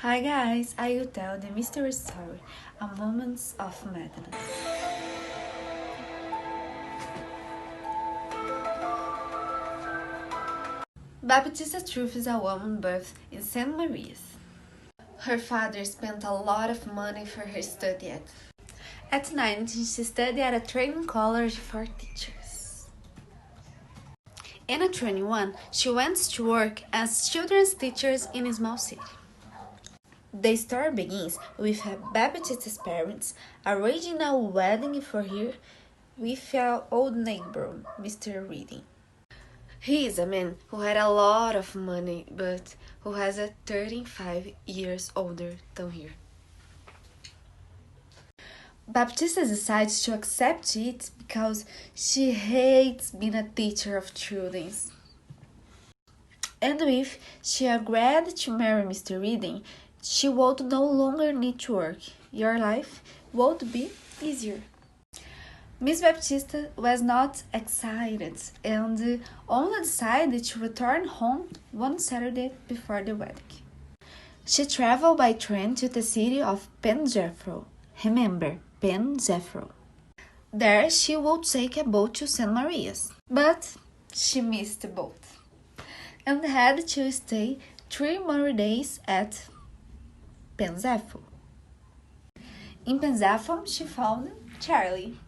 Hi guys, I will tell the mystery story, A Moments of Madness. Baptista Truth is a woman birthed in St. Maria's. Her father spent a lot of money for her study. At 19, she studied at a training college for teachers. And at 21, she went to work as children's teachers in a small city. The story begins with Baptista's parents arranging a wedding for her with her old neighbor, Mr. Reading. He is a man who had a lot of money, but who has a 35 years older than her. Baptista decides to accept it because she hates being a teacher of children. And if she agreed to marry Mr. Reading, she would no longer need to work. Your life would be easier. Miss Baptista was not excited and only decided to return home one Saturday before the wedding. She traveled by train to the city of Penjethro. Remember, Penjethro. There she would take a boat to St. Maria's, but she missed the boat and had to stay 3 more days at Penjethro. In Penjethro, she found Charlie.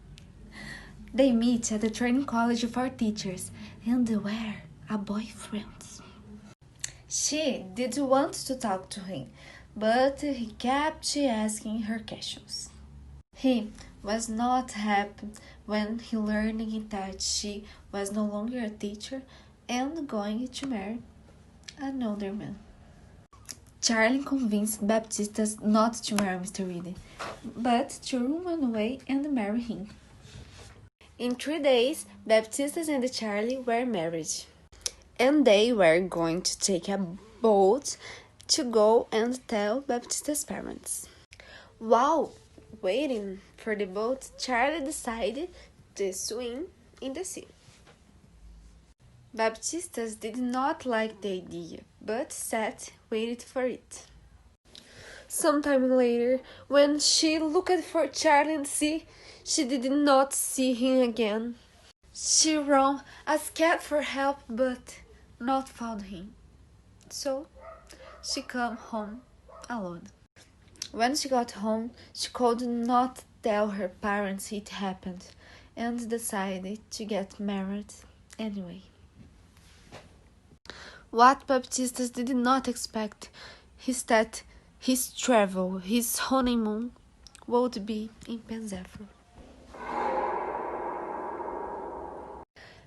They meet at the training college for teachers and were a boyfriend. She did want to talk to him, but he kept asking her questions. He was not happy when he learned that she was no longer a teacher and going to marry another man. Charlie convinced Baptista not to marry Mr. Reading, but to run away and marry him. In 3 days, Baptista and Charlie were married, and they were going to take a boat to go and tell Baptista's parents. While waiting for the boat, Charlie decided to swim in the sea. Baptista did not like the idea, but sat waiting for it. Sometime later, when she looked for Charlie in the sea, she did not see him again. She ran, asked for help, but not found him. So, she came home alone. When she got home, she could not tell her parents it happened and decided to get married anyway. What Baptista did not expect is that his travel, his honeymoon, would be in Penjethro.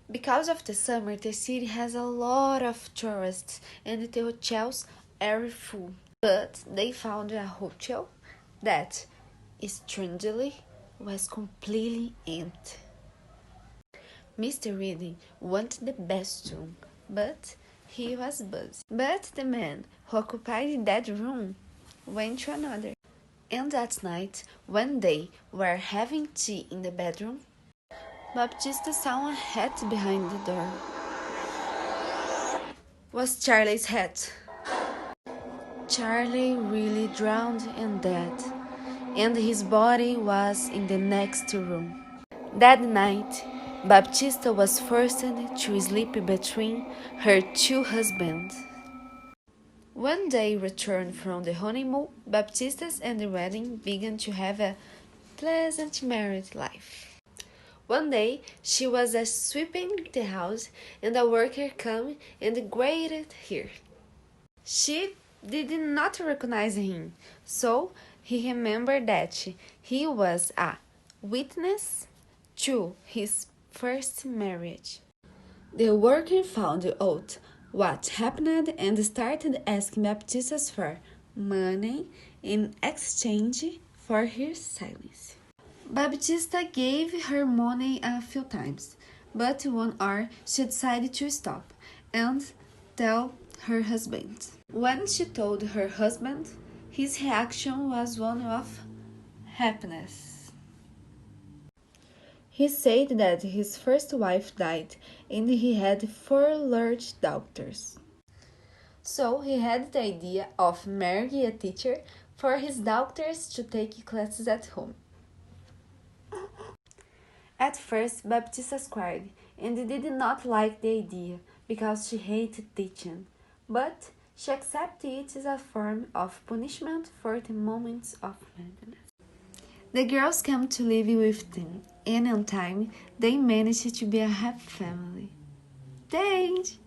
Because of the summer, the city has a lot of tourists and the hotels are full. But they found a hotel that, strangely, was completely empty. Mr. Reading wanted the best room, but he was busy. But the man who occupied that room went to another. And that night, when they were having tea in the bedroom, Baptista saw a hat behind the door. Was Charlie's hat. Charlie really drowned and dead, and his body was in the next room. That night, Baptista was forced to sleep between her 2 husbands. When they returned from the honeymoon, Baptista and the wedding began to have a pleasant married life. One day, she was sweeping the house, and a worker came and greeted her. She did not recognize him, so he remembered that he was a witness to his first marriage. The worker found out what happened and started asking Baptista for money in exchange for her silence. Baptista gave her money a few times, but one hour she decided to stop and tell her husband. When she told her husband, his reaction was one of happiness. He said that his first wife died and he had 4 large daughters. So he had the idea of marrying a teacher for his daughters to take classes at home. At first, Baptista cried, and did not like the idea, because she hated teaching, but she accepted it as a form of punishment for the moments of madness. The girls came to live with them, and in time, they managed to be a happy family. The end!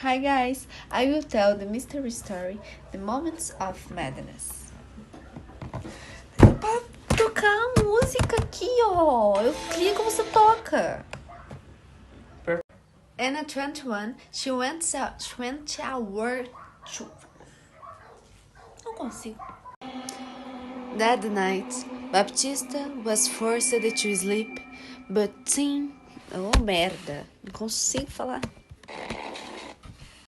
Hi guys, I will tell the mystery story, The Moments of Madness. Pra tocar a música aqui, ó. Eu clico, você toca. And at 21, she went to work. Não consigo. That night, Baptista was forced to sleep, but oh merda, não consigo falar.